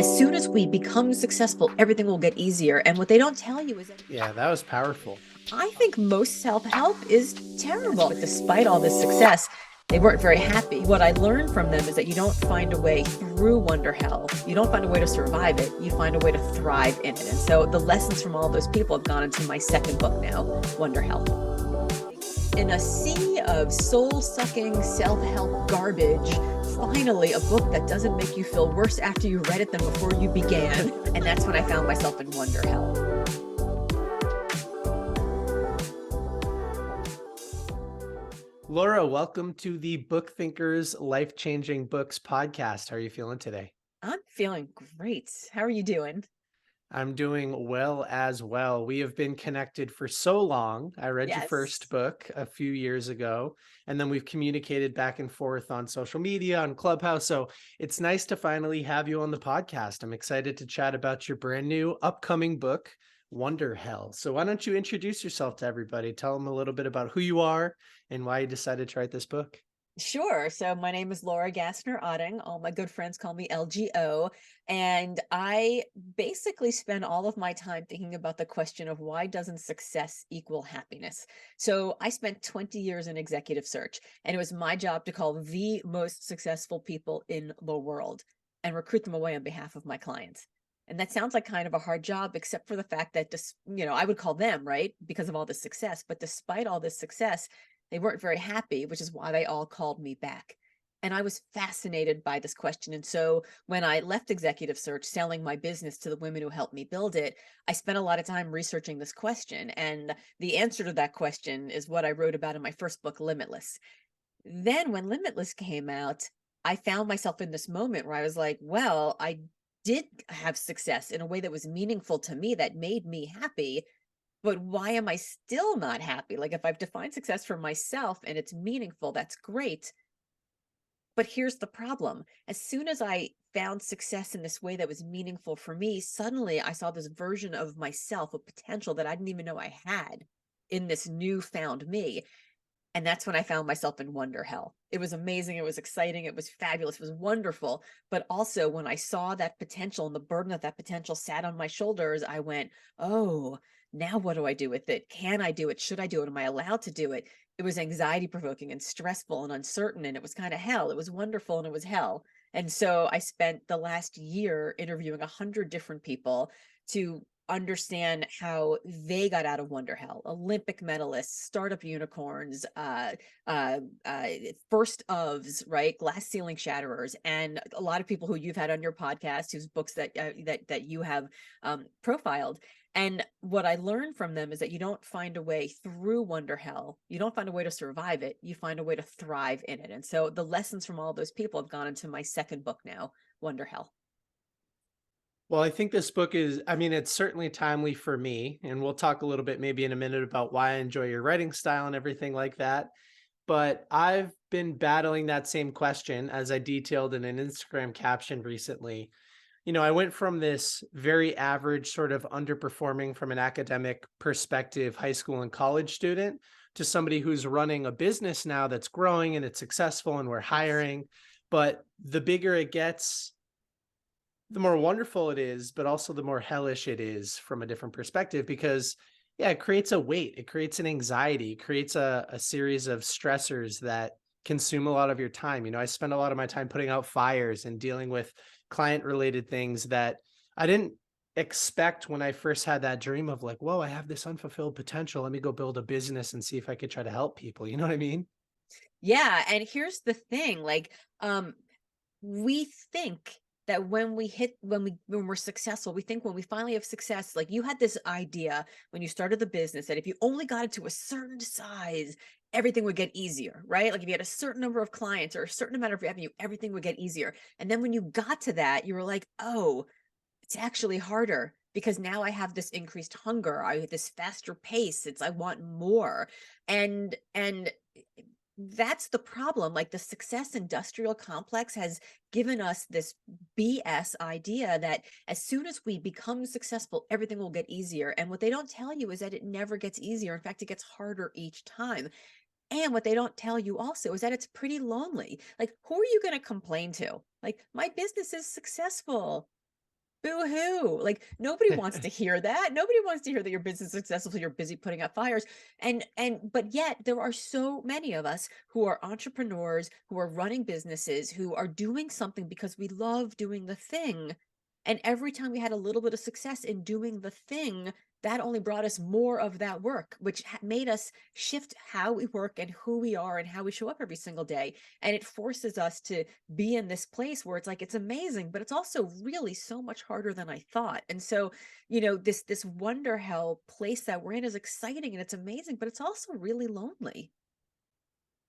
As soon as we become successful, everything will get easier. And what they don't tell you is that Yeah, that was powerful. I think most self-help is terrible. But despite all this success, they weren't very happy. What I learned from them is that you don't find a way through Wonderhell. You don't find a way to survive it. You find a way to thrive in it. And so the lessons from all those people have gone into my second book now, Wonderhell. In a sea of soul-sucking self-help garbage, finally a book that doesn't make you feel worse after you read it than before you began. And that's when I found myself in Wonderhell. Laura, welcome to the Book Thinkers Life-Changing Books podcast. How are you feeling today? I'm feeling great. How are you doing? I'm doing well as well. We have been connected for so long. I read your Yes. first book a few years ago, and then we've communicated back and forth on social media, on Clubhouse. So it's nice to finally have you on the podcast. I'm excited to chat about your brand new upcoming book, Wonderhell. So why don't you introduce yourself to everybody? Tell them a little bit about who you are and why you decided to write this book. Sure. So my name is Laura Gassner Otting. All my good friends call me LGO. And I basically spend all of my time thinking about the question of why doesn't success equal happiness? So I spent 20 years in executive search, and it was my job to call the most successful people in the world and recruit them away on behalf of my clients. And that sounds like kind of a hard job, except for the fact that just, I would call them, right, because of all this success. But despite all this success, they weren't very happy, which is why they all called me back. And I was fascinated by this question. And so when I left executive search, selling my business to the women who helped me build it, I spent a lot of time researching this question. And the answer to that question is what I wrote about in my first book, Limitless. Then when Limitless came out, I found myself in this moment where I was like, well, I did have success in a way that was meaningful to me, that made me happy, but why am I still not happy? Like, if I've defined success for myself and it's meaningful, that's great. But here's the problem. As soon as I found success in this way that was meaningful for me, suddenly I saw this version of myself, a potential that I didn't even know I had in this newfound me. And that's when I found myself in Wonderhell. It was amazing. It was exciting. It was fabulous. It was wonderful. But also, when I saw that potential and the burden that potential sat on my shoulders, I went, oh, now what do I do with it? Can I do it? Should I do it? Am I allowed to do it? It was anxiety provoking and stressful and uncertain. And it was kind of hell. It was wonderful and it was hell. And so I spent the last year interviewing 100 different people to understand how they got out of Wonderhell. Olympic medalists, startup unicorns, uh, uh, first ofs, right? Glass ceiling shatterers, and a lot of people who you've had on your podcast, whose books that you have profiled. And what I learned from them is that you don't find a way through Wonderhell. You don't find a way to survive it. You find a way to thrive in it. And so the lessons from all those people have gone into my second book now, Wonderhell. Well, I think this book is, I mean, it's certainly timely for me. And we'll talk a little bit maybe in a minute about why I enjoy your writing style and everything like that. But I've been battling that same question as I detailed in an Instagram caption recently. I went from this very average, sort of underperforming from an academic perspective, high school and college student to somebody who's running a business now that's growing and it's successful and we're Yes. hiring. But the bigger it gets, the more wonderful it is, but also the more hellish it is from a different perspective because yeah, it creates a weight, it creates an anxiety, it creates a series of stressors that consume a lot of your time. I spend a lot of my time putting out fires and dealing with client related things that I didn't expect when I first had that dream of like, whoa, I have this unfulfilled potential. Let me go build a business and see if I could try to help people. You know what I mean? Yeah, and here's the thing, like, we think that when we're successful, we think when we finally have success, like you had this idea when you started the business that if you only got it to a certain size, everything would get easier, right? Like if you had a certain number of clients or a certain amount of revenue, everything would get easier. And then when you got to that, you were like, oh, it's actually harder because now I have this increased hunger. I have this faster pace. It's I want more. And that's the problem. Like the success industrial complex has given us this BS idea that as soon as we become successful, everything will get easier. And what they don't tell you is that it never gets easier. In fact, it gets harder each time. And what they don't tell you also is that it's pretty lonely. Like, who are you going to complain to? Like, my business is successful. Boo-hoo. Like nobody wants to hear that. Nobody wants to hear that your business is successful, so you're busy putting out fires. But yet there are so many of us who are entrepreneurs, who are running businesses, who are doing something because we love doing the thing. And every time we had a little bit of success in doing the thing, that only brought us more of that work, which made us shift how we work and who we are and how we show up every single day. And it forces us to be in this place where it's like it's amazing, but it's also really so much harder than I thought. And so, this wonder hell place that we're in is exciting and it's amazing, but it's also really lonely.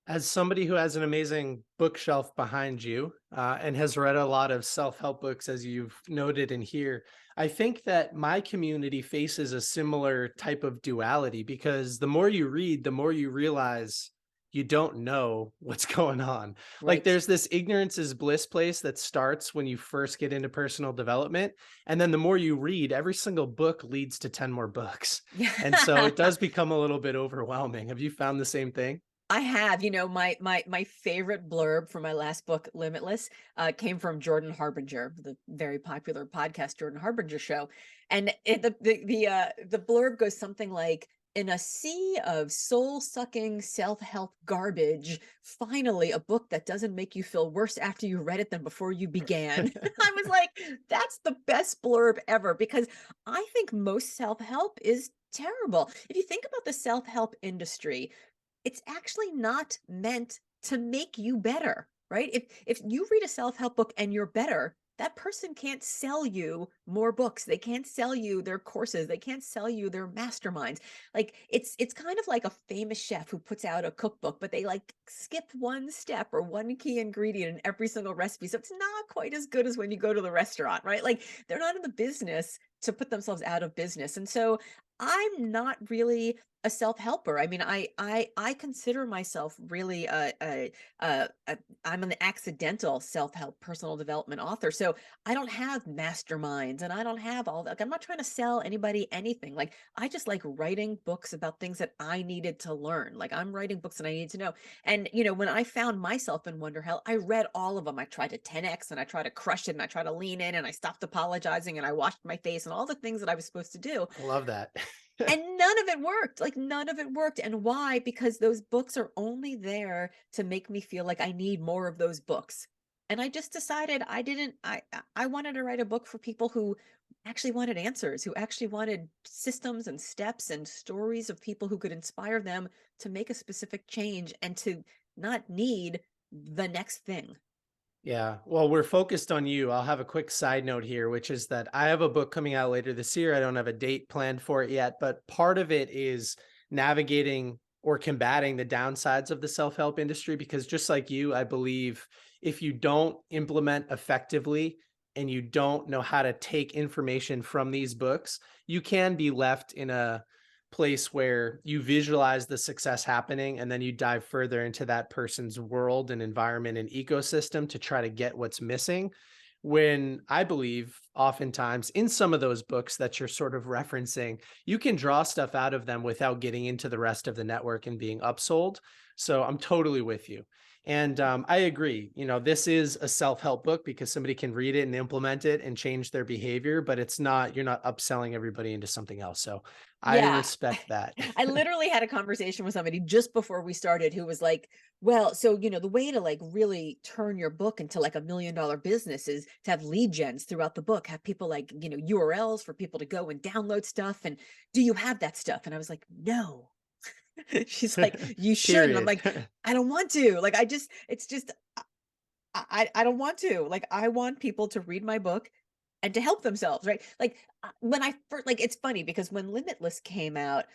As somebody who has an amazing bookshelf behind you and has read a lot of self-help books, as you've noted in here, I think that my community faces a similar type of duality because the more you read, the more you realize you don't know what's going on. Like Right. there's this ignorance is bliss place that starts when you first get into personal development. And then the more you read, every single book leads to 10 more books. Yeah. And so it does become a little bit overwhelming. Have you found the same thing? I have, my favorite blurb for my last book, Limitless, came from Jordan Harbinger, the very popular podcast Jordan Harbinger show, and the blurb goes something like, "In a sea of soul-sucking self-help garbage, finally a book that doesn't make you feel worse after you read it than before you began." I was like, "That's the best blurb ever," because I think most self-help is terrible. If you think about the self-help industry, it's actually not meant to make you better, right? If you read a self-help book and you're better, that person can't sell you more books. They can't sell you their courses. They can't sell you their masterminds. Like it's kind of like a famous chef who puts out a cookbook, but they like skip one step or one key ingredient in every single recipe. So it's not quite as good as when you go to the restaurant, right? Like they're not in the business to put themselves out of business. And so I'm not really a self-helper. I mean, I consider myself really I'm an accidental self-help personal development author. So I don't have masterminds and I don't have all that. Like, I'm not trying to sell anybody anything. Like I just like writing books about things that I needed to learn. Like I'm writing books that I need to know. And when I found myself in Wonderhell, I read all of them. I tried to 10x and I tried to crush it and I tried to lean in and I stopped apologizing and I washed my face and all the things that I was supposed to do. I love that. And none of it worked, like, none of it worked, and why? Because those books are only there to make me feel like I need more of those books, and I just decided I didn't I wanted to write a book for people who actually wanted answers, who actually wanted systems and steps and stories of people who could inspire them to make a specific change and to not need the next thing. Yeah. Well, we're focused on you. I'll have a quick side note here, which is that I have a book coming out later this year. I don't have a date planned for it yet, but part of it is navigating or combating the downsides of the self-help industry because just like you, I believe if you don't implement effectively and you don't know how to take information from these books, you can be left in a place where you visualize the success happening and then you dive further into that person's world and environment and ecosystem to try to get what's missing. When I believe oftentimes in some of those books that you're sort of referencing, you can draw stuff out of them without getting into the rest of the network and being upsold. So I'm totally with you. And I agree, this is a self-help book because somebody can read it and implement it and change their behavior, but you're not upselling everybody into something else. So I Yeah. respect that. I literally had a conversation with somebody just before we started who was like, "Well, so, the way to like really turn your book into like $1 million business is to have lead gens throughout the book, have people like, URLs for people to go and download stuff. And do you have that stuff?" And I was like, "No." She's like, "You should." And I'm Period. like, "I don't want to." Like, it's just, I don't want to. Like, I want people to read my book and to help themselves, right? Like when I first, like, it's funny because when Limitless came out,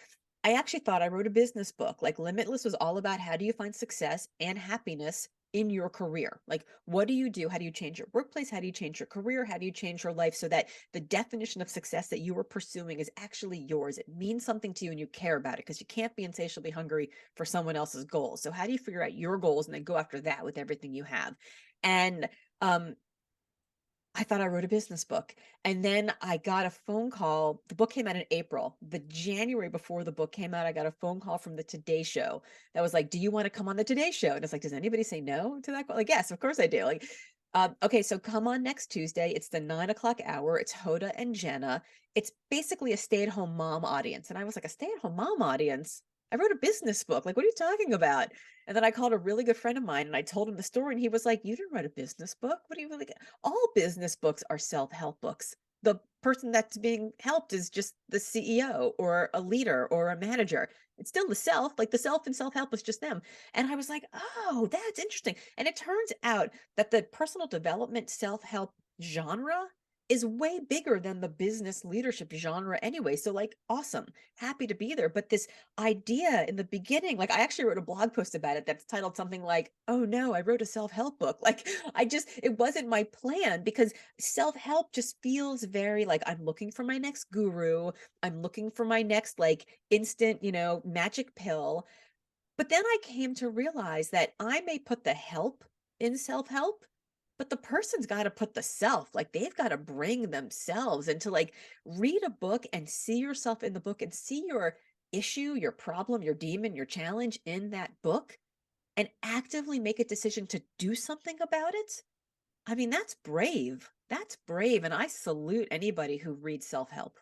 I actually thought I wrote a business book. Like Limitless was all about how do you find success and happiness in your career? Like, what do you do? How do you change your workplace? How do you change your career? How do you change your life so that the definition of success that you are pursuing is actually yours? It means something to you and you care about it because you can't be insatiably hungry for someone else's goals. So, how do you figure out your goals and then go after that with everything you have? And um, I thought I wrote a business book. And then I got a phone call. The book came out in April. The January before the book came out, I got a phone call from the Today Show that was like, "Do you want to come on the Today Show?" And it's like, does anybody say no to that call? Like, yes, of course I do. Like, Okay, so come on next Tuesday. It's the 9 o'clock hour. It's Hoda and Jenna. It's basically a stay-at-home mom audience. And I was like, a stay-at-home mom audience? I wrote a business book. Like, what are you talking about? And then I called a really good friend of mine and I told him the story, and he was like, you didn't write a business book. What do you really? All business books are self-help books. The person that's being helped is just the CEO or a leader or a manager. It's still the self, like the self and self-help is just them. And I was like, oh, that's interesting. And it turns out that the personal development self-help genre is way bigger than the business leadership genre anyway. So like awesome, happy to be there. But this idea in the beginning, like I actually wrote a blog post about it that's titled something like, "Oh no, I wrote a self-help book." Like it wasn't my plan because self-help just feels very like I'm looking for my next guru, I'm looking for my next like instant, magic pill. But then I came to realize that I may put the help in self-help, but the person's got to put the self, like they've got to bring themselves and to like read a book and see yourself in the book and see your issue, your problem, your demon, your challenge in that book and actively make a decision to do something about it. I mean, that's brave. That's brave. And I salute anybody who reads self-help.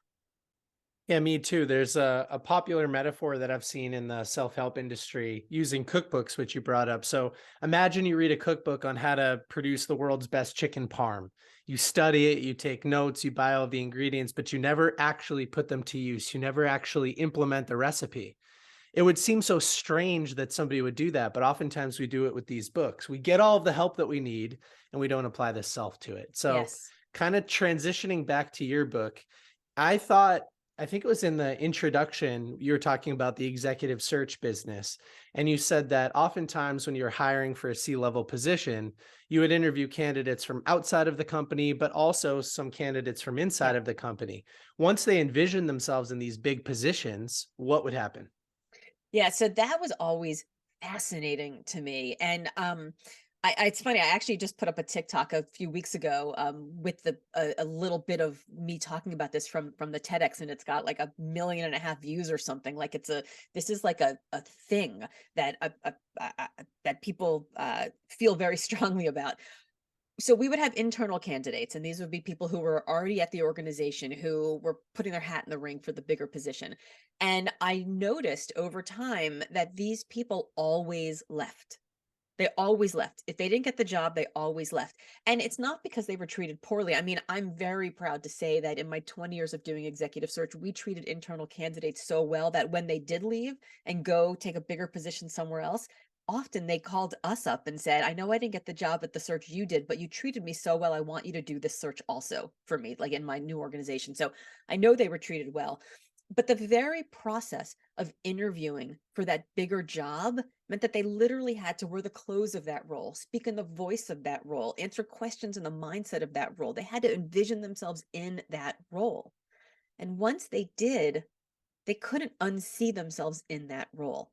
Yeah, me too. There's a popular metaphor that I've seen in the self-help industry using cookbooks, which you brought up. So imagine you read a cookbook on how to produce the world's best chicken parm. You study it, you take notes, you buy all the ingredients, but you never actually put them to use. You never actually implement the recipe. It would seem so strange that somebody would do that, but oftentimes we do it with these books. We get all of the help that we need and we don't apply the self to it. So Yes. kind of transitioning back to your book, I think it was in the introduction, you were talking about the executive search business. And you said that oftentimes when you're hiring for a C-level position, you would interview candidates from outside of the company, but also some candidates from inside Yep. of the company. Once they envision themselves in these big positions, what would happen? Yeah, so that was always fascinating to me, and, it's funny, I actually just put up a TikTok a few weeks ago, with a little bit of me talking about this from the TEDx, and it's got, like, 1.5 million views or something, like, this is like a thing that, that people, feel very strongly about. So we would have internal candidates, and these would be people who were already at the organization who were putting their hat in the ring for the bigger position. And I noticed over time that these people always left. They always left. If they didn't get the job, they always left. And it's not because they were treated poorly. I mean, I'm very proud to say that in my 20 years of doing executive search, we treated internal candidates so well that when they did leave and go take a bigger position somewhere else, often they called us up and said, I know I didn't get the job at the search you did, but you treated me so well. I want you to do this search also for me, like in my new organization. So I know they were treated well. But the very process of interviewing for that bigger job meant that they literally had to wear the clothes of that role, speak in the voice of that role, answer questions in the mindset of that role. They had to envision themselves in that role. And once they did, they couldn't unsee themselves in that role.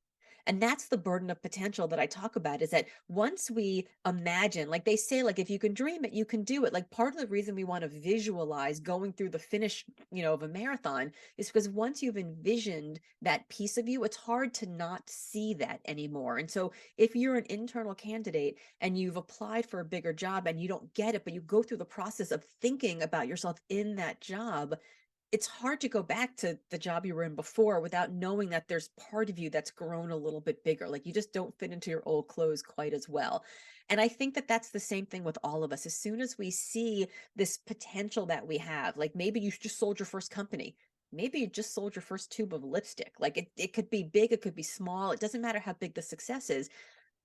And that's the burden of potential that I talk about is that once we imagine, like they say, like if you can dream it, you can do it. Like part of the reason we want to visualize going through the finish, of a marathon is because once you've envisioned that piece of you, it's hard to not see that anymore. And so if you're an internal candidate and you've applied for a bigger job and you don't get it, but you go through the process of thinking about yourself in that job, it's hard to go back to the job you were in before without knowing that there's part of you that's grown a little bit bigger. Like you just don't fit into your old clothes quite as well. And I think that that's the same thing with all of us. As soon as we see this potential that we have, like maybe you just sold your first company. Maybe you just sold your first tube of lipstick. Like it could be big, it could be small. It doesn't matter how big the success is.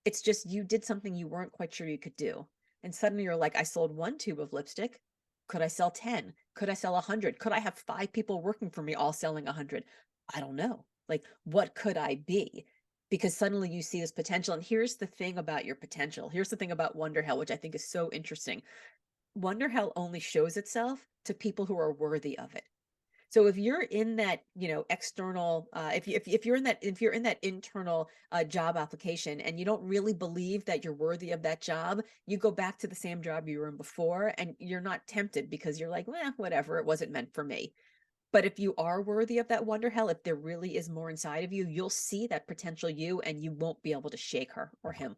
It's just you did something you weren't quite sure you could do. And suddenly you're like, I sold one tube of lipstick. Could I sell 10? Could I sell 100? Could I have 5 people working for me all selling 100? I don't know. Like, what could I be? Because suddenly you see this potential. And here's the thing about your potential. Here's the thing about Wonderhell, which I think is so interesting. Wonderhell only shows itself to people who are worthy of it. So if you're in that, external, if you're in that internal job application and you don't really believe that you're worthy of that job, you go back to the same job you were in before, and you're not tempted because you're like, well, whatever, it wasn't meant for me. But if you are worthy of that wonder hell, if there really is more inside of you, you'll see that potential you, and you won't be able to shake her or him.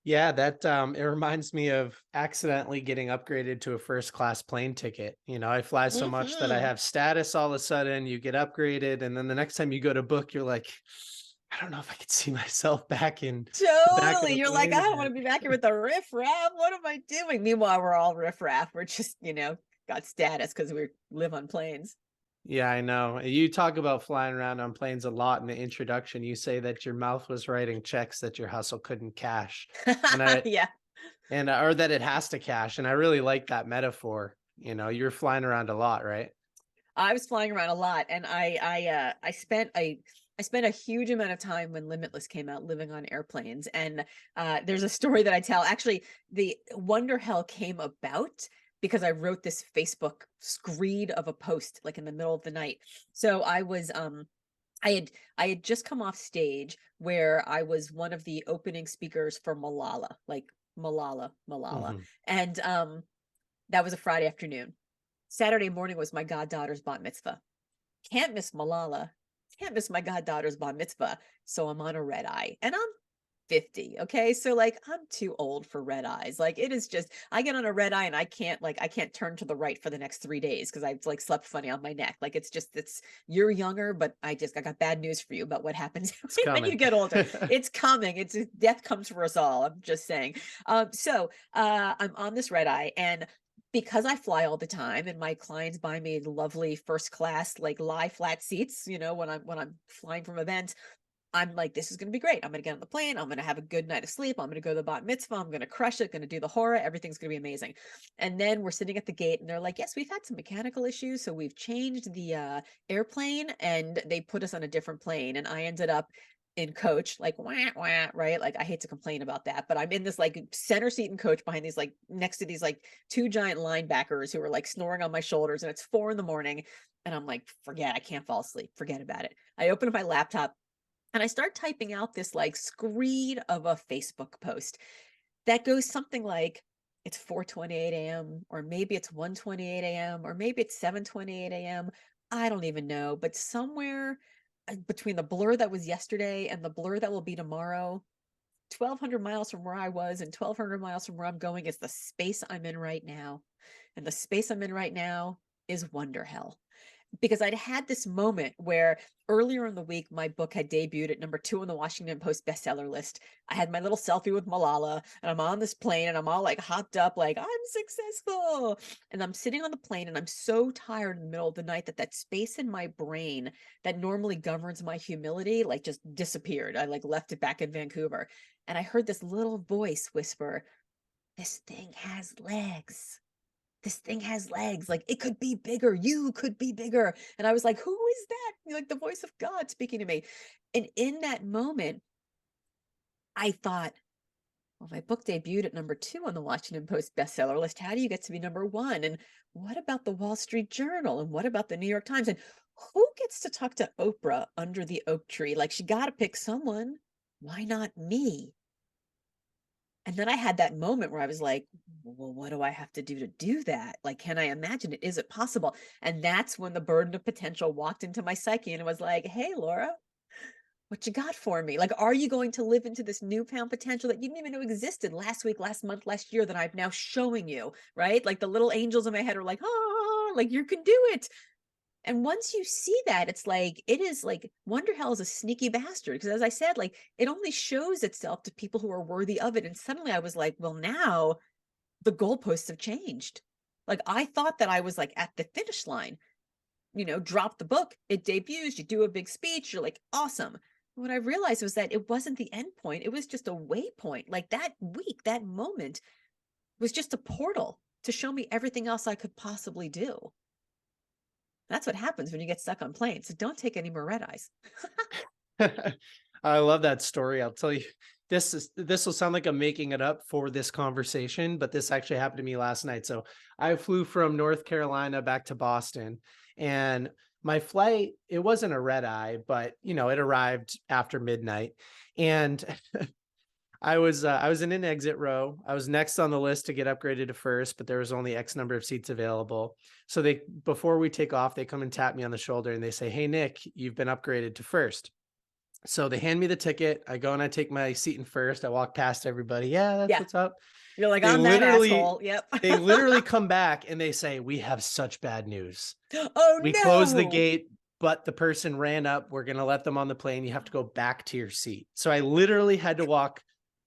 Yeah, that it reminds me of accidentally getting upgraded to a first class plane ticket. You know, I fly so much that I Hmm. have status all of a sudden, you get upgraded, and then the next time you go to book, you're like, I don't know if I could see myself back in the back of Totally. the You're like, plane I don't want again. to be back here with the riffraff. What am I doing? Meanwhile, we're all riffraff. We're just, got status because we live on planes. Yeah, I know. You talk about flying around on planes a lot in the introduction. You say that your mouth was writing checks that your hustle couldn't cash. And I Yeah. or that it has to cash. And I really like that metaphor. You know, you're flying around a lot, right? I was flying around a lot, and I spent a huge amount of time when Limitless came out living on airplanes. And there's a story that I tell. Actually, the Wonderhell came about because I wrote this Facebook screed of a post like in the middle of the night. So I had just come off stage where I was one of the opening speakers for Malala, like Malala. Mhm. And that was a Friday afternoon. Saturday morning was my goddaughter's bat mitzvah. Can't miss Malala. Can't miss my goddaughter's bat mitzvah. So I'm on a red eye, and I'm 50. Okay. So like I'm too old for red eyes. Like it is just I get on a red eye and I can't turn to the right for the next 3 days because I've like slept funny on my neck. Like it's you're younger, but I got bad news for you about what happens It's when you coming. get older. It's coming. It's death comes for us all. I'm just saying. I'm on this red eye, and because I fly all the time and my clients buy me lovely first class like lie flat seats, when I'm flying from events, I'm like, this is going to be great. I'm going to get on the plane. I'm going to have a good night of sleep. I'm going to go to the bat mitzvah. I'm going to crush it. Going to do the horror. Everything's going to be amazing. And then we're sitting at the gate and they're like, yes, we've had some mechanical issues. So we've changed the airplane and they put us on a different plane. And I ended up in coach, like, wah, wah, right? Like, I hate to complain about that, but I'm in this like center seat in coach behind these, like, next to these like two giant linebackers who are like snoring on my shoulders. And it's 4 a.m. And I'm like, forget, I can't fall asleep. Forget about it. I open up my laptop and I start typing out this like screed of a Facebook post that goes something like, it's 4:28 a.m., or maybe it's 1:28 a.m., or maybe it's 7:28 a.m. I don't even know, but somewhere between the blur that was yesterday and the blur that will be tomorrow, 1,200 miles from where I was and 1,200 miles from where I'm going is the space I'm in right now. And the space I'm in right now is Wonderhell, because I'd had this moment where earlier in the week, my book had debuted at #2 on the Washington Post bestseller list. I had my little selfie with Malala, and I'm on this plane, and I'm all like hopped up, like, I'm successful. And I'm sitting on the plane, and I'm so tired in the middle of the night that that space in my brain that normally governs my humility, like, just disappeared. I like left it back in Vancouver. And I heard this little voice whisper, this thing has legs. This thing has legs. Like, it could be bigger. You could be bigger. And I was like, who is that? Like the voice of God speaking to me. And in that moment, I thought, well, my book debuted at #2 on the Washington Post bestseller list. How do you get to be #1? And what about the Wall Street Journal? And what about the New York Times? And who gets to talk to Oprah under the oak tree? Like, she got to pick someone. Why not me? And then I had that moment where I was like, well, what do I have to do that? Like, can I imagine it? Is it possible? And that's when the burden of potential walked into my psyche and it was like, hey, Laura, what you got for me? Like, are you going to live into this newfound potential that you didn't even know existed last week, last month, last year that I'm now showing you, right? Like the little angels in my head are like, oh, like you can do it. And once you see that, it's like, it is like Wonderhell is a sneaky bastard. Because as I said, like it only shows itself to people who are worthy of it. And suddenly I was like, well, now the goalposts have changed. Like I thought that I was like at the finish line, drop the book, it debuts, you do a big speech, you're like, awesome. What I realized was that it wasn't the end point. It was just a waypoint. Like that week, that moment was just a portal to show me everything else I could possibly do. That's what happens when you get stuck on planes. So don't take any more red eyes. I love that story. I'll tell you, this will sound like I'm making it up for this conversation, but this actually happened to me last night. So I flew from North Carolina back to Boston, and my flight, it wasn't a red eye, but it arrived after midnight. And I was in an exit row. I was next on the list to get upgraded to first, but there was only X number of seats available. So before we take off, they come and tap me on the shoulder and they say, "Hey, Nick, you've been upgraded to first." So they hand me the ticket. I go and I take my seat in first. I walk past everybody. Yeah, that's Yeah. what's up. You're like, They I'm that literally asshole. Yep. they literally come back and they say, "We have such bad news. Oh We closed the no. gate, but the person ran up. We're going to let them on the plane. You have to go back to your seat." So I literally had to walk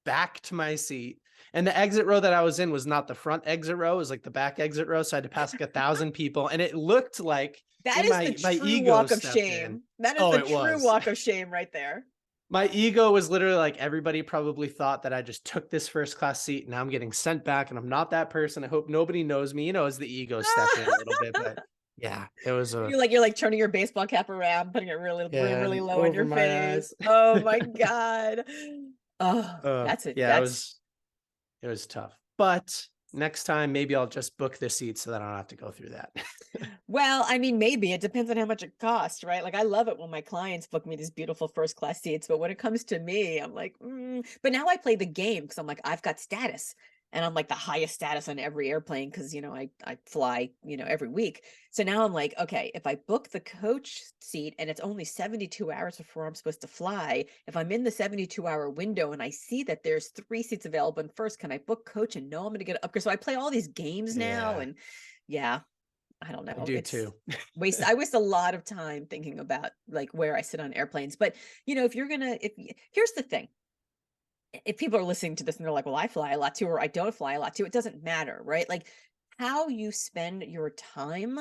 back to my seat. And the exit row that I was in was not the front exit row, it was like the back exit row. So I had to pass like 1,000 people. And it looked like That when is the my true ego walk of stepped in. shame. That is Oh, the it true was. walk of shame right there. My ego was literally like, everybody probably thought that I just took this first class seat and now I'm getting sent back and I'm not that person. I hope nobody knows me, as the ego stepped in a little bit. But yeah, it was You're like turning your baseball cap around, putting it really, really, yeah, really and low in over your my face. eyes. Oh my God. Oh, that's it. Yeah, That's it was tough. But next time, maybe I'll just book the seat so that I don't have to go through that. Well, I mean, maybe it depends on how much it costs, right? Like, I love it when my clients book me these beautiful first class seats, but when it comes to me, I'm like, but now I play the game because I'm like, I've got status and I'm like the highest status on every airplane because, I fly, every week. So now I'm like, okay, if I book the coach seat and it's only 72 hours before I'm supposed to fly, if I'm in the 72-hour window and I see that there's 3 seats available and first, can I book coach and know I'm going to get an upgrade? So I play all these games now Yeah, and yeah. I don't I know. do It's too. I waste a lot of time thinking about like where I sit on airplanes. But if you're gonna if here's the thing. If people are listening to this and they're like, well, I fly a lot too, or I don't fly a lot too, it doesn't matter, right? Like how you spend your time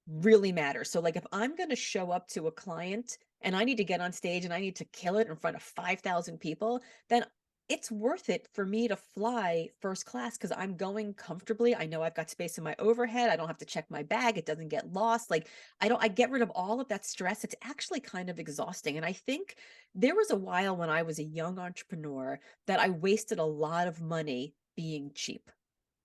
really matters. So like if I'm gonna show up to a client and I need to get on stage and I need to kill it in front of 5,000 people, then it's worth it for me to fly first class because I'm going comfortably. I know I've got space in my overhead. I don't have to check my bag. It doesn't get lost. Like I get rid of all of that stress. It's actually kind of exhausting. And I think there was a while when I was a young entrepreneur that I wasted a lot of money being cheap.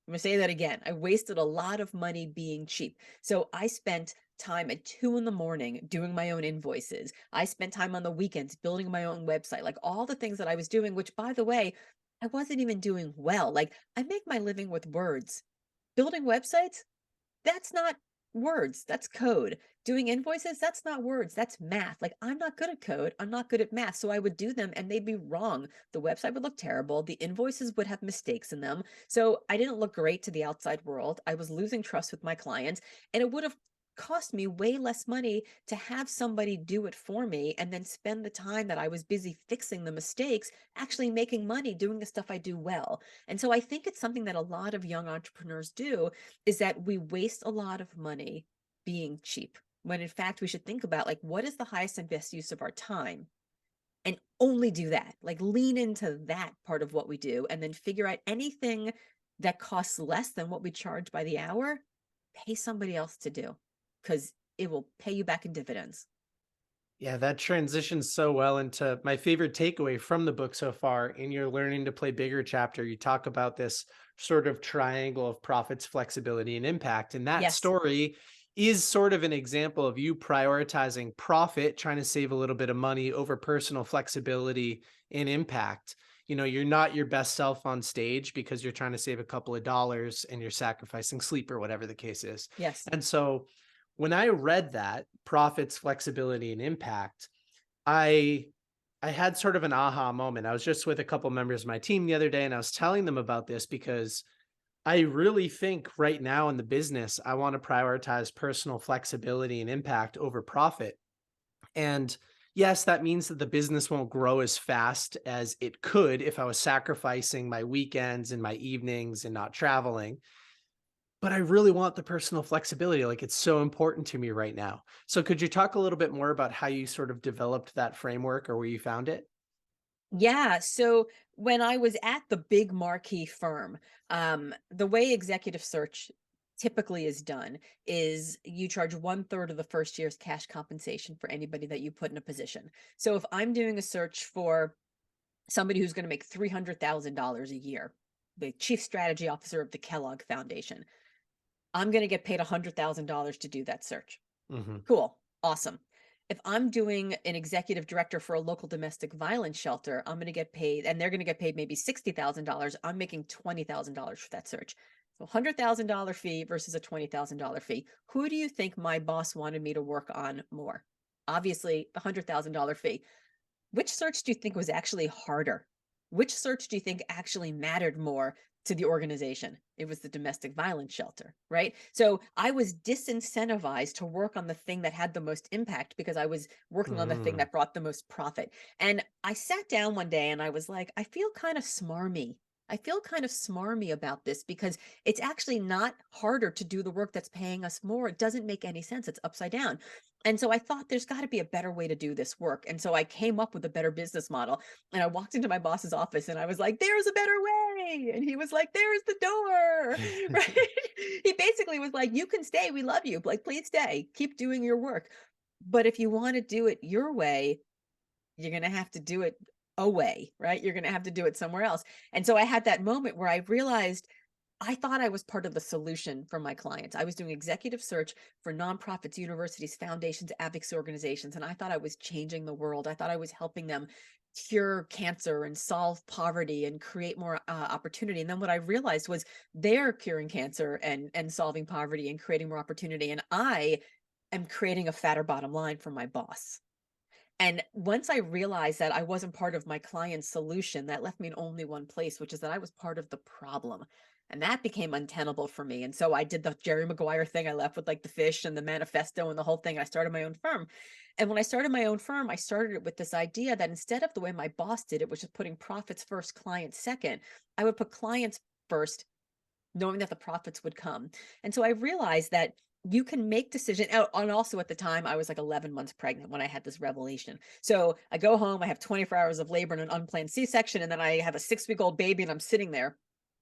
I'm gonna say that again. I wasted a lot of money being cheap. So I spent time at 2 in the morning doing my own invoices. I spent time on the weekends building my own website, like all the things that I was doing, which by the way, I wasn't even doing well. Like I make my living with words. Building websites, that's not words, that's code. Doing invoices, that's not words, that's math. Like I'm not good at code, I'm not good at math. So I would do them and they'd be wrong. The website would look terrible, the invoices would have mistakes in them. So I didn't look great to the outside world. I was losing trust with my clients, and it would have cost me way less money to have somebody do it for me and then spend the time that I was busy fixing the mistakes actually making money doing the stuff I do well. And so I think it's something that a lot of young entrepreneurs do, is that we waste a lot of money being cheap, when in fact we should think about like what is the highest and best use of our time and only do that. Like lean into that part of what we do and then figure out anything that costs less than what we charge by the hour, pay somebody else to do because it will pay you back in dividends. Yeah, that transitions so well into my favorite takeaway from the book so far. In your learning to play bigger chapter, you talk about this sort of triangle of profits, flexibility, and impact. And that Yes. story is sort of an example of you prioritizing profit, trying to save a little bit of money over personal flexibility and impact. You're not your best self on stage because you're trying to save a couple of dollars and you're sacrificing sleep or whatever the case is. Yes. And so when I read that profits, flexibility, and impact, I I had sort of an aha moment. I was just with a couple members of my team the other day and I was telling them about this because I really think right now in the business, I want to prioritize personal flexibility and impact over profit. And yes, that means that the business won't grow as fast as it could if I was sacrificing my weekends and my evenings and not traveling. But I really want the personal flexibility. Like it's so important to me right now. So could you talk a little bit more about how you sort of developed that framework or where you found it? Yeah. So when I was at the big marquee firm, the way executive search typically is done is you charge 1/3 of the first year's cash compensation for anybody that you put in a position. So if I'm doing a search for somebody who's going to make $300,000 a year, the chief strategy officer of the Kellogg Foundation, I'm going to get paid $100,000 to do that search. Hmm. Cool. Awesome. If I'm doing an executive director for a local domestic violence shelter, I'm going to get paid, and they're going to get paid maybe $60,000. I'm making $20,000 for that search. So $100,000 fee versus a $20,000 fee. Who do you think my boss wanted me to work on more? Obviously, the $100,000 fee. which search do you think was actually harder? Which search do you think actually mattered more to the organization? It was the domestic violence shelter, right? So I was disincentivized to work on the thing that had the most impact because I was working on the thing Mm. that brought the most profit. And I sat down one day and I was like, I feel kind of smarmy. I feel kind of smarmy about this because it's actually not harder to do the work that's paying us more. It doesn't make any sense. It's upside down. And so I thought there's got to be a better way to do this work. And so I came up with a better business model. And I walked into my boss's office and I was like, there's a better way. And he was like, there's the door. Right. He basically was like, you can stay. We love you. Like, please stay. Keep doing your work. But if you want to do it your way, you're going to have to do it away, right? You're going to have to do it somewhere else. And so I had that moment where I realized I thought I was part of the solution for my clients. I was doing executive search for nonprofits, universities, foundations, advocacy organizations, and I thought I was changing the world. I thought I was helping them cure cancer and solve poverty and create more opportunity. And then what I realized was they're curing cancer and solving poverty and creating more opportunity, and I am creating a fatter bottom line for my boss. And once I realized that I wasn't part of my client's solution, that left me in only one place, which is that I was part of the problem. And that became untenable for me. And so I did the Jerry Maguire thing. I left with like the fish and the manifesto and the whole thing. I started my own firm. And when I started my own firm, I started it with this idea that instead of the way my boss did it, which is putting profits first, clients second, I would put clients first, knowing that the profits would come. And so I realized that you can make decisions. And also at the time, I was like 11 months pregnant when I had this revelation. So I go home, I have 24 hours of labor and an unplanned C-section, and then I have a 6-week-old baby, and I'm sitting there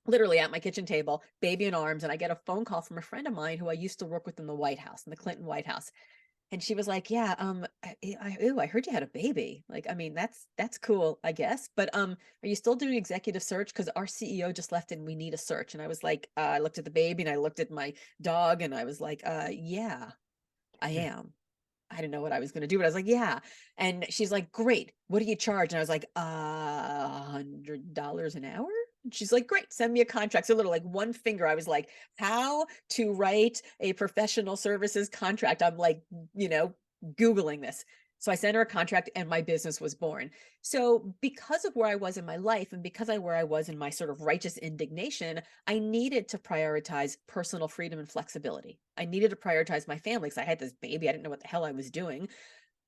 literally at my kitchen table, baby in arms, and I get a phone call from a friend of mine who I used to work with in the White House, in the Clinton White House. And she was like, "Yeah, ooh, I heard you had a baby. Like, I mean, that's cool, I guess. But are you still doing executive search? Because our CEO just left and we need a search." And I was like, I looked at the baby and I looked at my dog and I was like, yeah, I am. I didn't know what I was gonna do, but I was like, "Yeah." And she's like, "Great. What do you charge?" And I was like, $100 an hour?" And she's like, "Great, send me a contract." So literally like one finger, I was like, "How to write a professional services contract." I'm like, you know, Googling this. So I sent her a contract and my business was born. So because of where I was in my life and because I where I was in my sort of righteous indignation, I needed to prioritize personal freedom and flexibility. I needed to prioritize my family because I had this baby. I didn't know what the hell I was doing.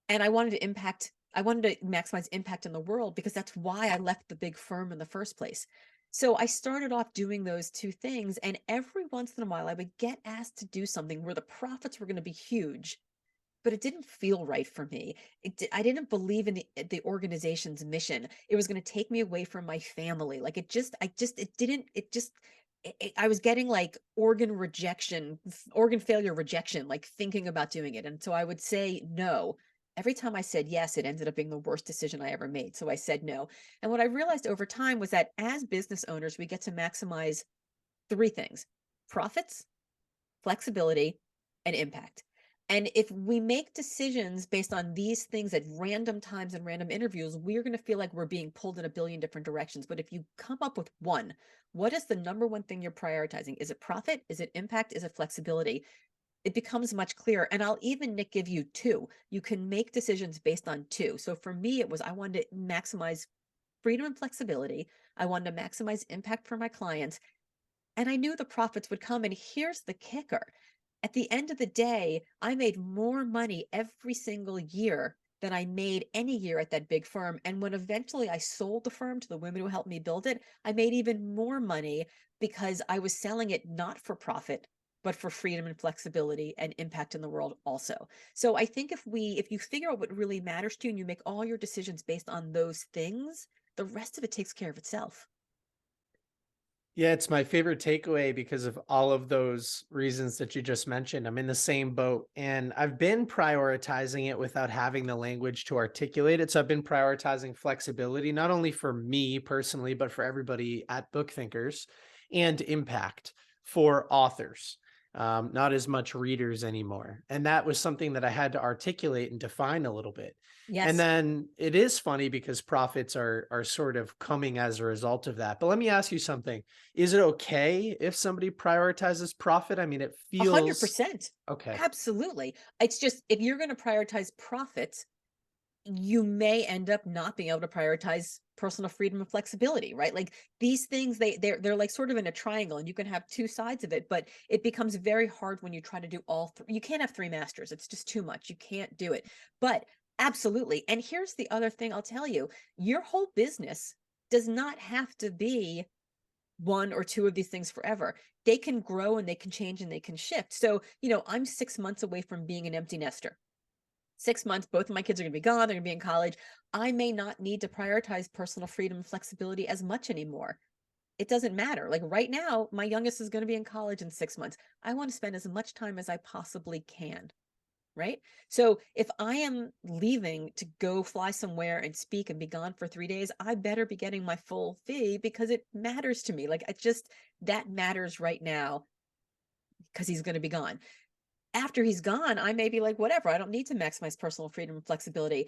And I wanted to maximize impact in the world because that's why I left the big firm in the first place. So I started off doing those two things. And every once in a while, I would get asked to do something where the profits were going to be huge, but it didn't feel right for me. I didn't believe in the organization's mission. It was going to take me away from my family. Like it didn't, it just, I was getting like organ rejection, organ failure rejection, like thinking about doing it. And so I would say no. Every time I said yes, it ended up being the worst decision I ever made. So I said no. And what I realized over time was that as business owners, we get to maximize three things: profits, flexibility, and impact. And if we make decisions based on these things at random times and random interviews, we're going to feel like we're being pulled in a billion different directions. But if you come up with one, what is the number one thing you're prioritizing? Is it profit? Is it impact? Is it flexibility? It becomes much clearer. And I'll even, Nick, give you two. You can make decisions based on two. So for me, it was I wanted to maximize freedom and flexibility. I wanted to maximize impact for my clients. And I knew the profits would come. And here's the kicker: at the end of the day, I made more money every single year than I made any year at that big firm. And when eventually I sold the firm to the women who helped me build it, I made even more money because I was selling it not for profit, but for freedom and flexibility and impact in the world also. So I think if you figure out what really matters to you and you make all your decisions based on those things, the rest of it takes care of itself. Yeah, it's my favorite takeaway because of all of those reasons that you just mentioned. I'm in the same boat and I've been prioritizing it without having the language to articulate it. So I've been prioritizing flexibility, not only for me personally, but for everybody at Book Thinkers, and impact for authors, not as much readers anymore. And that was something that I had to articulate and define a little bit. And Yes. then it is funny because profits are sort of coming as a result of that. But let me ask you something. Is it okay if somebody prioritizes profit? I mean, it feels 100%. okay. Absolutely. It's just if you're going to prioritize profits, you may end up not being able to prioritize personal freedom and flexibility, right? Like these things, they're like sort of in a triangle, and you can have two sides of it, but it becomes very hard when you try to do all three. You can't have three masters. It's just too much. You can't do it. But absolutely. And here's the other thing I'll tell you, your whole business does not have to be one or two of these things forever. They can grow and they can change and they can shift. So, I'm 6 months away from being an empty nester. 6 months, both of my kids are going to be gone. They're going to be in college. I may not need to prioritize personal freedom and flexibility as much anymore. It doesn't matter. Like right now, my youngest is going to be in college in 6 months. I want to spend as much time as I possibly can. Right. So if I am leaving to go fly somewhere and speak and be gone for 3 days, I better be getting my full fee because it matters to me. Like that matters right now because he's going to be gone. After he's gone, I may be like, whatever, I don't need to maximize personal freedom and flexibility.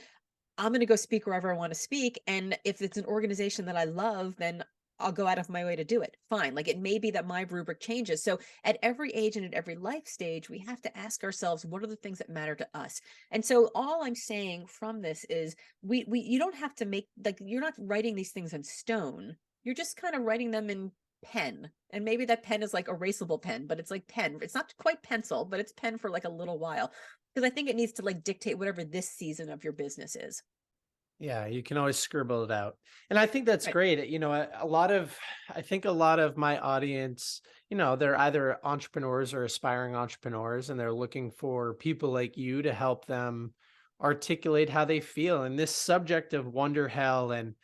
I'm going to go speak wherever I want to speak. And if it's an organization that I love, then I'll go out of my way to do it. Fine. Like it may be that my rubric changes. So at every age and at every life stage, we have to ask ourselves, what are the things that matter to us? And so all I'm saying from this is you don't have to make, like, you're not writing these things in stone. You're just kind of writing them in pen. And maybe that pen is like erasable pen, but it's like pen. It's not quite pencil, but it's pen for like a little while. Because I think it needs to like dictate whatever this season of your business is. Yeah, you can always scribble it out. And I think that's Right. great. I think a lot of my audience, they're either entrepreneurs or aspiring entrepreneurs, and they're looking for people like you to help them articulate how they feel. And this subject of Wonderhell and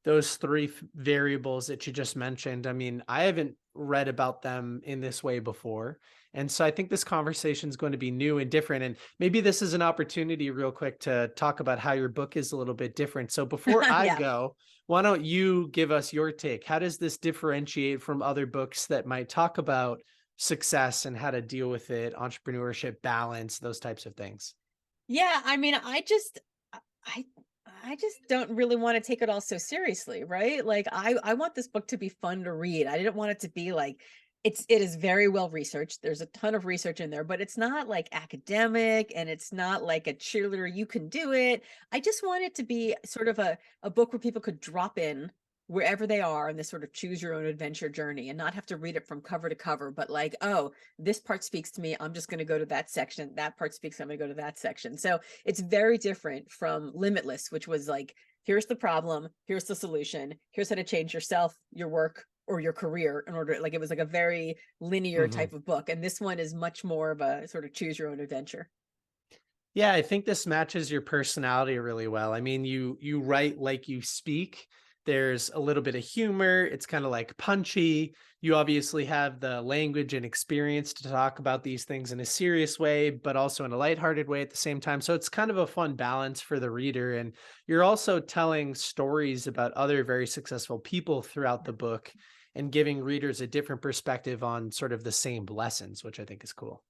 those three variables that you just mentioned, I mean, I haven't read about them in this way before. And so I think this conversation is going to be new and different. And maybe this is an opportunity, real quick, to talk about how your book is a little bit different. So before I Yeah. go, why don't you give us your take? How does this differentiate from other books that might talk about success and how to deal with it, entrepreneurship, balance, those types of things? Yeah, I mean, I I just don't really want to take it all so seriously, right? Like I want this book to be fun to read. I didn't want it to be like it is very well researched. There's a ton of research in there, but it's not like academic and it's not like a cheerleader, you can do it. I just want it to be sort of a book where people could drop in wherever they are in this sort of choose your own adventure journey and not have to read it from cover to cover, but like, oh, this part speaks to me. I'm just going to go to that section. That part speaks. I'm going to go to that section. So it's very different from Limitless, which was like, here's the problem, here's the solution, here's how to change yourself, your work, or your career in order. Like it was like a very linear Mhm. type of book. And this one is much more of a sort of choose your own adventure. Yeah, I think this matches your personality really well. I mean, you write like you speak. There's a little bit of humor. It's kind of like punchy. You obviously have the language and experience to talk about these things in a serious way, but also in a lighthearted way at the same time. So it's kind of a fun balance for the reader. And you're also telling stories about other very successful people throughout the book and giving readers a different perspective on sort of the same lessons, which I think is cool.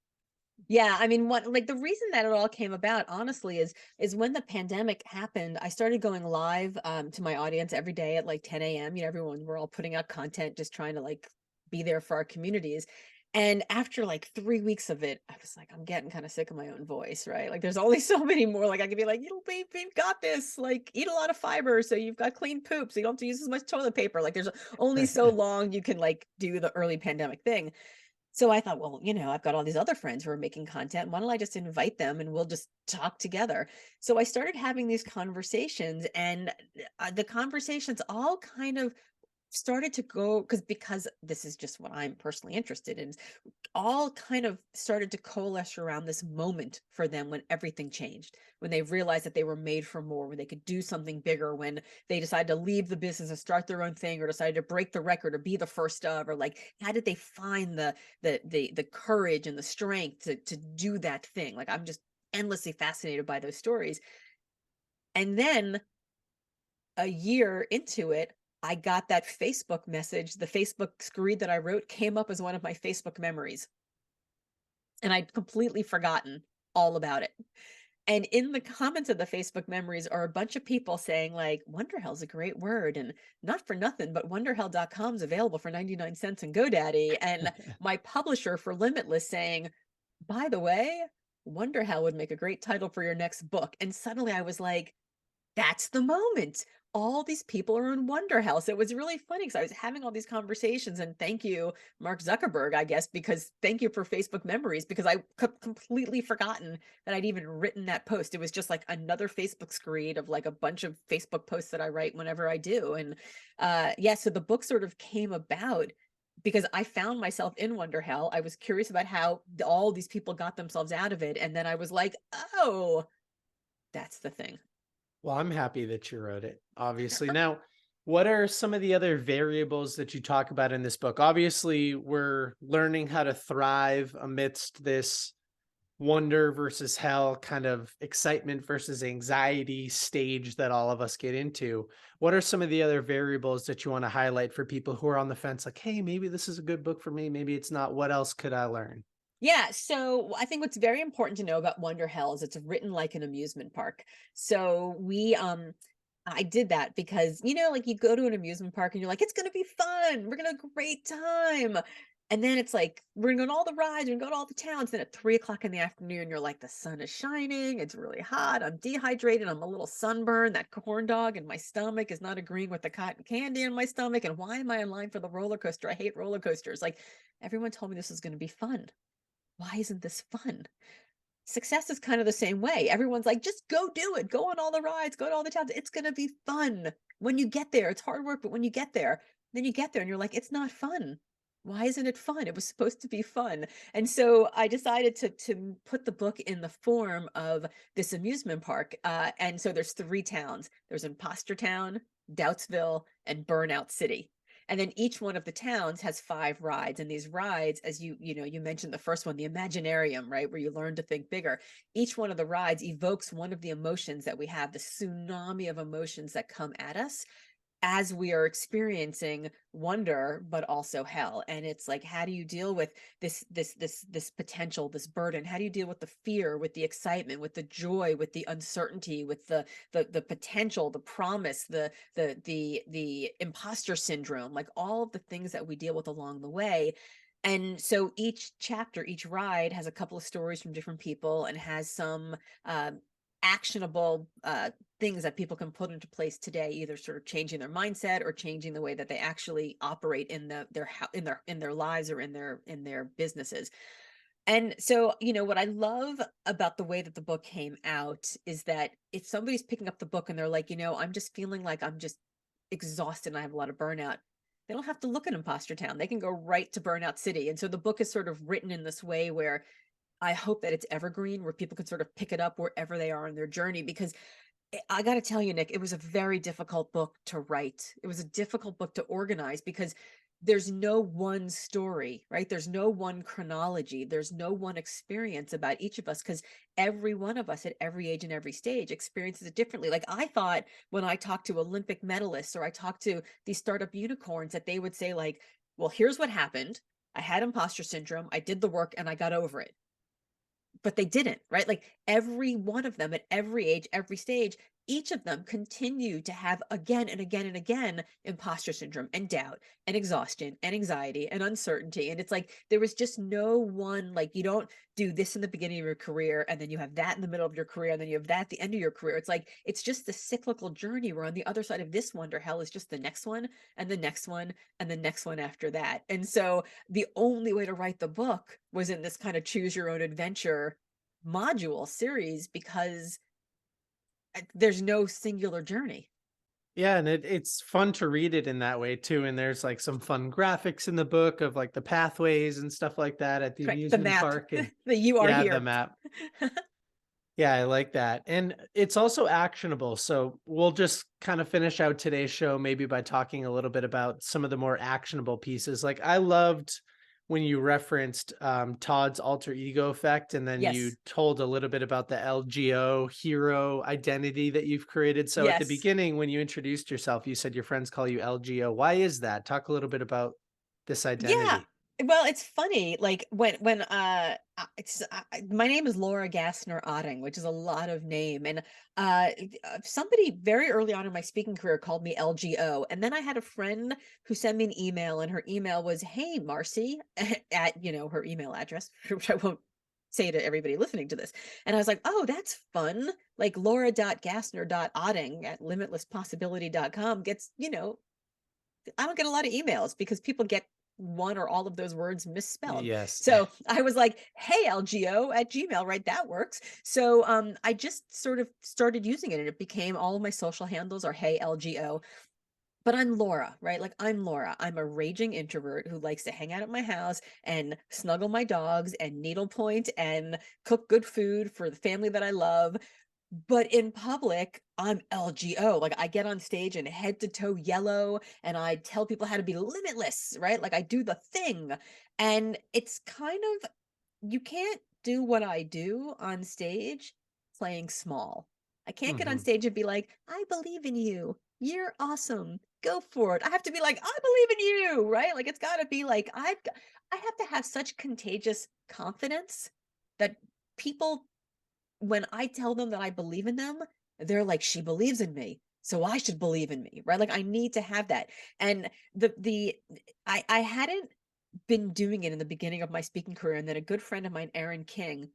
Yeah, I mean, what like the reason that it all came about, honestly, is when the pandemic happened, I started going live to my audience every day at like 10 a.m. Everyone, we're all putting out content, just trying to like be there for our communities. And after like 3 weeks of it, I was like, I'm getting kind of sick of my own voice, right? Like, there's only so many more. Like, I could be like, we've got this. Like, eat a lot of fiber, so you've got clean poop, so you don't have to use as much toilet paper. Like, there's only so long you can like do the early pandemic thing. So I thought, well, I've got all these other friends who are making content. Why don't I just invite them and we'll just talk together? So I started having these conversations, and the conversations all kind of started to go because this is just what I'm personally interested in, all kind of started to coalesce around this moment for them when everything changed, when they realized that they were made for more, when they could do something bigger, when they decided to leave the business and start their own thing, or decided to break the record or be the first of, or like, how did they find the courage and the strength to do that thing? Like, I'm just endlessly fascinated by those stories. And then a year into it, I got that Facebook message. The Facebook screed that I wrote came up as one of my Facebook memories, and I'd completely forgotten all about it. And in the comments of the Facebook memories are a bunch of people saying like, Wonderhell's a great word, and not for nothing, but wonderhell.com is available for 99 cents in GoDaddy. And my publisher for Limitless saying, by the way, Wonderhell would make a great title for your next book. And suddenly I was like, That's the moment. All these people are in Wonderhell. So it was really funny because I was having all these conversations, and thank you, Mark Zuckerberg, I guess, because thank you for Facebook memories, because I completely forgotten that I'd even written that post. It was just like another Facebook screed of like a bunch of Facebook posts that I write whenever I do. And yeah, so the book sort of came about because I found myself in Wonderhell. I was curious about how all these people got themselves out of it. And then I was like, oh, that's the thing. Well, I'm happy that you wrote it, obviously. Now, what are some of the other variables that you talk about in this book? Obviously, we're learning how to thrive amidst this wonder versus hell kind of excitement versus anxiety stage that all of us get into. What are some of the other variables that you want to highlight for people who are on the fence, like, hey, maybe this is a good book for me, maybe it's not. What else could I learn? Yeah, so I think what's very important to know about Wonderhell is it's written like an amusement park. So I did that because, like you go to an amusement park and you're like, it's gonna be fun. We're gonna have a great time. And then it's like, we're gonna go on all the rides, we're gonna go to all the towns. Then at 3 o'clock in the afternoon, you're like, the sun is shining, it's really hot, I'm dehydrated, I'm a little sunburned, that corn dog in my stomach is not agreeing with the cotton candy in my stomach. And why am I in line for the roller coaster? I hate roller coasters. Like everyone told me this was gonna be fun. Why isn't this fun? Success is kind of the same way. Everyone's like, just go do it. Go on all the rides, go to all the towns. It's going to be fun. When you get there, it's hard work, but when you get there, then you get there and you're like, it's not fun. Why isn't it fun? It was supposed to be fun. And so I decided to put the book in the form of this amusement park. And so there's three towns. There's Imposter Town, Doubtsville, and Burnout City. And then each one of the towns has 5 rides, and these rides, as you mentioned the first one, the Imaginarium, right, where you learn to think bigger. Each one of the rides evokes one of the emotions that we have, the tsunami of emotions that come at us as we are experiencing wonder but also hell. And it's like, how do you deal with this potential, this burden? How do you deal with the fear, with the excitement, with the joy, with the uncertainty, with the potential, the promise, the imposter syndrome, like all of the things that we deal with along the way. And so each chapter, each ride has a couple of stories from different people and has some actionable things that people can put into place today, either sort of changing their mindset or changing the way that they actually operate in their lives or in their businesses. And so, what I love about the way that the book came out is that if somebody's picking up the book and they're like, I'm just feeling like I'm just exhausted and I have a lot of burnout, they don't have to look at Imposter Town. They can go right to Burnout City. And so the book is sort of written in this way where I hope that it's evergreen, where people can sort of pick it up wherever they are in their journey. Because I got to tell you, Nick, it was a very difficult book to write. It was a difficult book to organize because there's no one story, right? There's no one chronology. There's no one experience about each of us because every one of us at every age and every stage experiences it differently. Like I thought when I talked to Olympic medalists or I talked to these startup unicorns that they would say like, well, here's what happened. I had imposter syndrome. I did the work and I got over it, but they didn't, right? Like every one of them at every age, every stage, each of them continue to have again and again and again imposter syndrome and doubt and exhaustion and anxiety and uncertainty. And it's like there was just no one, like you don't do this in the beginning of your career and then you have that in the middle of your career and then you have that at the end of your career. It's like it's just the cyclical journey where on the other side of this wonder hell is just the next one and the next one and the next one after that. And so the only way to write the book was in this kind of choose your own adventure module series because there's no singular journey. Yeah, and it's fun to read it in that way too. And there's like some fun graphics in the book of like the pathways and stuff like that at the Right. The amusement map park. And that you are yeah, the here. map. Yeah, I like that. And it's also actionable. So we'll just kind of finish out today's show maybe by talking a little bit about some of the more actionable pieces. Like I loved when you referenced Todd's alter ego effect, and then you Yes. told a little bit about the LGO hero identity that you've created. So at the Yes. beginning, when you introduced yourself, you said your friends call you LGO. Why is that? Talk a little bit about this Yeah. identity. Well, it's funny, like my name is Laura Gassner Otting, which is a lot of name. And somebody very early on in my speaking career called me LGO. And then I had a friend who sent me an email, and her email was, "Hey, Marcy," at her email address, which I won't say to everybody listening to this. And I was like, oh, that's fun. Like Laura.Gassner.Otting at limitlesspossibility.com gets, I don't get a lot of emails because people get one or all of those words misspelled. Yes. So I was like, hey, LGO at Gmail, right? That works. So I just sort of started using it and it became all of my social handles are hey, LGO. But I'm Laura, right? Like I'm Laura. I'm a raging introvert who likes to hang out at my house and snuggle my dogs and needlepoint and cook good food for the family that I love. But in public, I'm LGO. Like I get on stage and head to toe yellow and I tell people how to be limitless, right? Like I do the thing. And it's kind of, you can't do what I do on stage playing small. I can't get on Hmm. stage and be like, I believe in you. You're awesome. Go for it. I have to be like, I believe in you, right? Like it's got to be like, I have to have such contagious confidence that people, when I tell them that I believe in them, they're like, she believes in me. So I should believe in me, right? Like I need to have that. And I hadn't been doing it in the beginning of my speaking career. And then a good friend of mine, Erin King,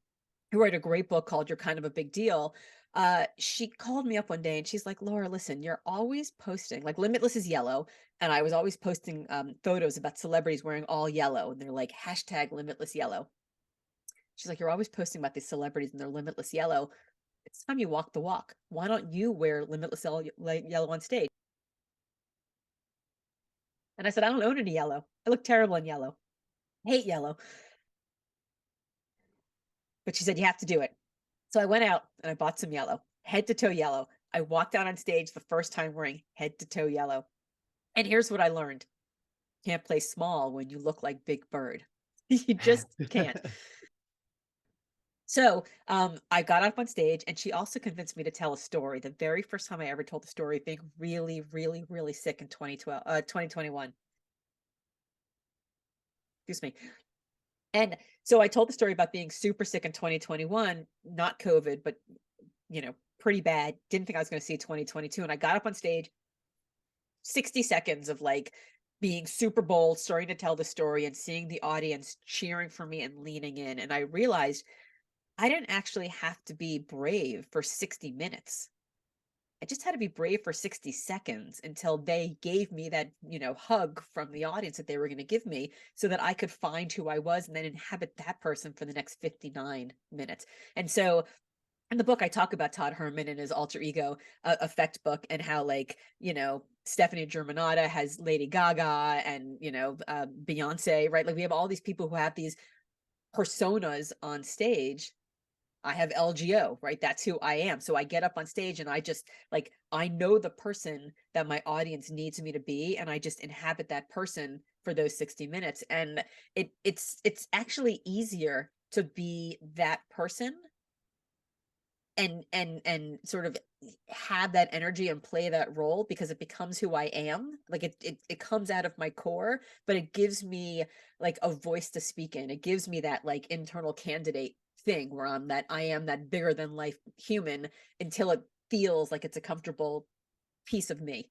who wrote a great book called You're Kind of a Big Deal. She called me up one day and she's like, Laura, listen, you're always posting, like Limitless is yellow. And I was always posting photos about celebrities wearing all yellow. And they're like, hashtag Limitless Yellow. She's like, you're always posting about these celebrities and their limitless yellow. It's time you walk the walk. Why don't you wear limitless yellow on stage? And I said, I don't own any yellow. I look terrible in yellow. I hate yellow. But she said, you have to do it. So I went out and I bought some yellow, head to toe yellow. I walked out on stage the first time wearing head to toe yellow. And here's what I learned. Can't play small when you look like Big Bird. You just can't. So I got up on stage and she also convinced me to tell a story. The very first time I ever told the story of being really, really, really sick in 2021. Excuse me. And so I told the story about being super sick in 2021, not COVID, but pretty bad. Didn't think I was going to see 2022. And I got up on stage, 60 seconds of like being super bold, starting to tell the story and seeing the audience cheering for me and leaning in. And I realized I didn't actually have to be brave for 60 minutes. I just had to be brave for 60 seconds until they gave me that, hug from the audience that they were going to give me so that I could find who I was and then inhabit that person for the next 59 minutes. And so in the book, I talk about Todd Herman and his alter ego effect book and how Stephanie Germanotta has Lady Gaga and, Beyonce, right? Like we have all these people who have these personas on stage. I have LGO, right? That's who I am. So I get up on stage and I just I know the person that my audience needs me to be. And I just inhabit that person for those 60 minutes. And it's actually easier to be that person and sort of have that energy and play that role because it becomes who I am. Like it comes out of my core, but it gives me like a voice to speak in. It gives me that like internal candidate thing where I am that bigger than life human until it feels like it's a comfortable piece of me.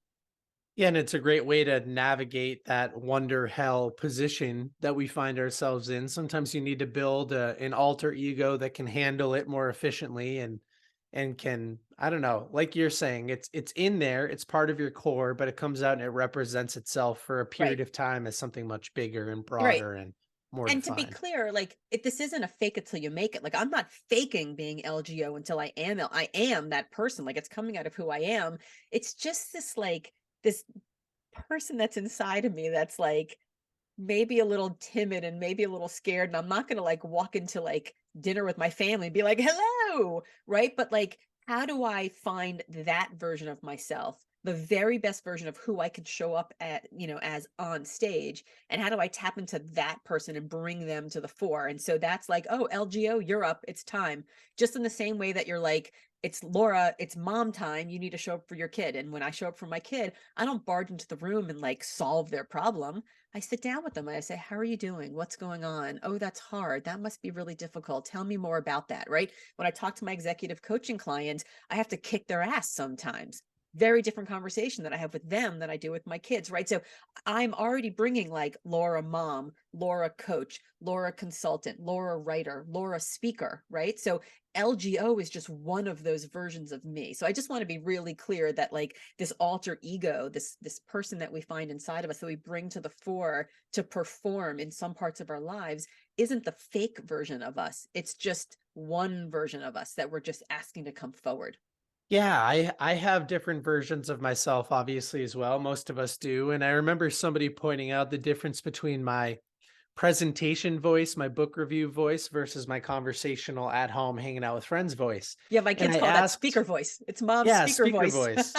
Yeah, and it's a great way to navigate that wonder hell position that we find ourselves in. Sometimes you need to build an alter ego that can handle it more efficiently and can, I don't know, like you're saying, it's in there, it's part of your core, but it comes out and it represents itself for a Right. period of time as something much bigger and Right. broader and more And to be defined. clear, like this isn't a fake it till you make it. Like I'm not faking being LGO until I am that person. Like it's coming out of who I am. It's just this person that's inside of me that's like maybe a little timid and maybe a little scared. And I'm not gonna like walk into like dinner with my family and be like, hello, right? But like, how do I find that version of myself? The very best version of who I could show up at, as on stage. And how do I tap into that person and bring them to the fore? And so that's like, oh, LGO, you're up. It's time. Just in the same way that you're like, it's Laura, it's mom time. You need to show up for your kid. And when I show up for my kid, I don't barge into the room and like solve their problem. I sit down with them and I say, how are you doing? What's going on? Oh, that's hard. That must be really difficult. Tell me more about that, right? When I talk to my executive coaching clients, I have to kick their ass sometimes. very different conversation that I have with them than I do with my kids, right? So I'm already bringing like Laura mom, Laura coach, Laura consultant, Laura writer, Laura speaker, right? So LGO is just one of those versions of me. So I just want to be really clear that like this alter ego, this person that we find inside of us that we bring to the fore to perform in some parts of our lives isn't the fake version of us. It's just one version of us that we're just asking to come forward. Yeah, I have different versions of myself, obviously, as well. Most of us do. And I remember somebody pointing out the difference between my presentation voice, my book review voice versus my conversational at home hanging out with friends voice. Yeah, my And kids I call that asked, speaker voice. It's mom's yeah, speaker speaker voice. voice.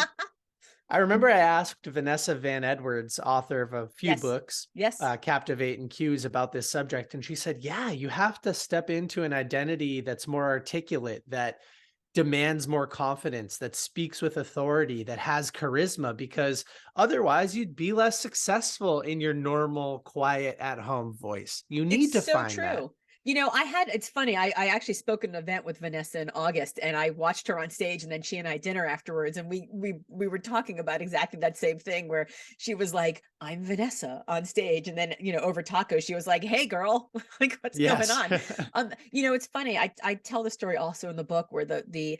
I remember I asked Vanessa Van Edwards, author of a few Yes. books, Yes. Captivate and Cues, about this subject. And she said, yeah, you have to step into an identity that's more articulate, that demands more confidence, that speaks with authority, that has charisma, because otherwise you'd be less successful in your normal, quiet, at home voice. You need It's to so find that. true. You know, it's funny. I actually spoke at an event with Vanessa in August and I watched her on stage and then she and I had dinner afterwards and we were talking about exactly that same thing where she was like, I'm Vanessa on stage. And then, you know, over tacos, she was like, hey girl, like what's going Yes. on? You know, it's funny. I tell the story also in the book where the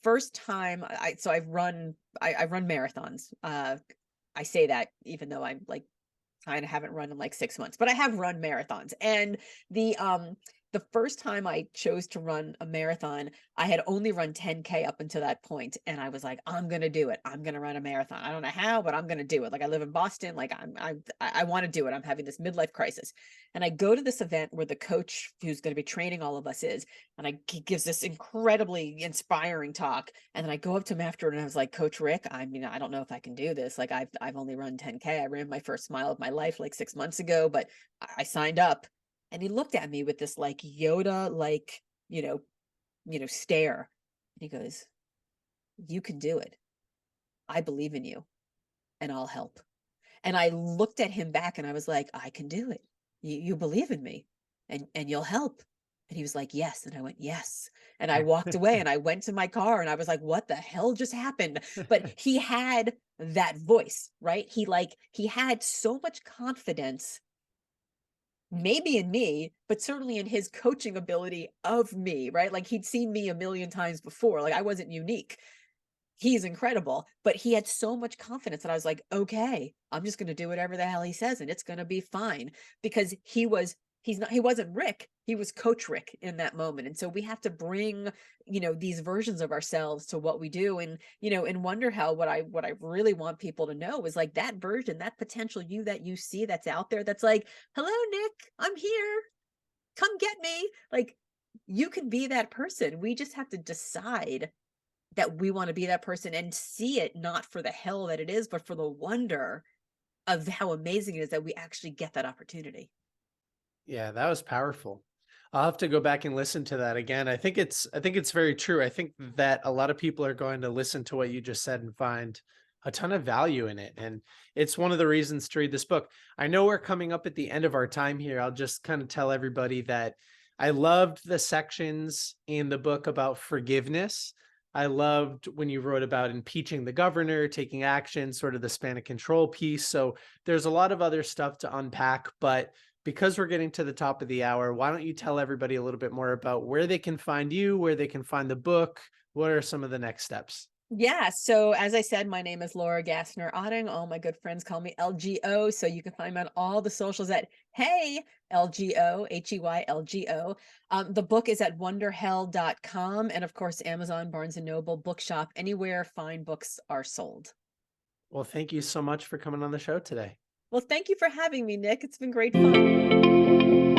first time I run marathons. I say that even though I'm like kind of haven't run in like 6 months, but I have run marathons. And the first time I chose to run a marathon, I had only run 10K up until that point, and I was like, I'm gonna do it. I'm gonna run a marathon. I don't know how, but I'm gonna do it. Like I live in Boston, like I want to do it. I'm having this midlife crisis, and I go to this event where the coach who's going to be training all of us is, and he gives this incredibly inspiring talk, and then I go up to him after and I was like, Coach Rick, I mean, I don't know if I can do this. Like I've only run 10K. I ran my first mile of my life like 6 months ago, but I signed up. And he looked at me with this like Yoda, like, stare. And he goes, you can do it. I believe in you and I'll help. And I looked at him back and I was like, I can do it. You believe in me and you'll help. And he was like, yes. And I went, yes. And I walked away and I went to my car and I was like, what the hell just happened? But he had that voice, right? He had so much confidence, maybe in me, but certainly in his coaching ability of me, right? Like he'd seen me a million times before. Like I wasn't unique. He's incredible, but he had so much confidence that I was like, okay, I'm just going to do whatever the hell he says and it's going to be fine because he wasn't Rick. He was Coach Rick in that moment. And so we have to bring, these versions of ourselves to what we do. And, in Wonderhell, what I really want people to know is like that version, that potential you that you see that's out there, that's like, hello, Nick, I'm here. Come get me. Like you can be that person. We just have to decide that we want to be that person and see it not for the hell that it is, but for the wonder of how amazing it is that we actually get that opportunity. Yeah, that was powerful. I'll have to go back and listen to that again. I think it's very true. I think that a lot of people are going to listen to what you just said and find a ton of value in it. And it's one of the reasons to read this book. I know we're coming up at the end of our time here. I'll just kind of tell everybody that I loved the sections in the book about forgiveness. I loved when you wrote about impeaching the governor, taking action, sort of the span of control piece. So there's a lot of other stuff to unpack, but because we're getting to the top of the hour, why don't you tell everybody a little bit more about where they can find you, where they can find the book? What are some of the next steps? Yeah. So as I said, my name is Laura Gassner Otting. All my good friends call me LGO. So you can find me on all the socials at Hey LGO, HEYLGO. The book is at wonderhell.com. And of course, Amazon, Barnes and Noble, Bookshop, anywhere fine books are sold. Well, thank you so much for coming on the show today. Well, thank you for having me, Nick. It's been great fun.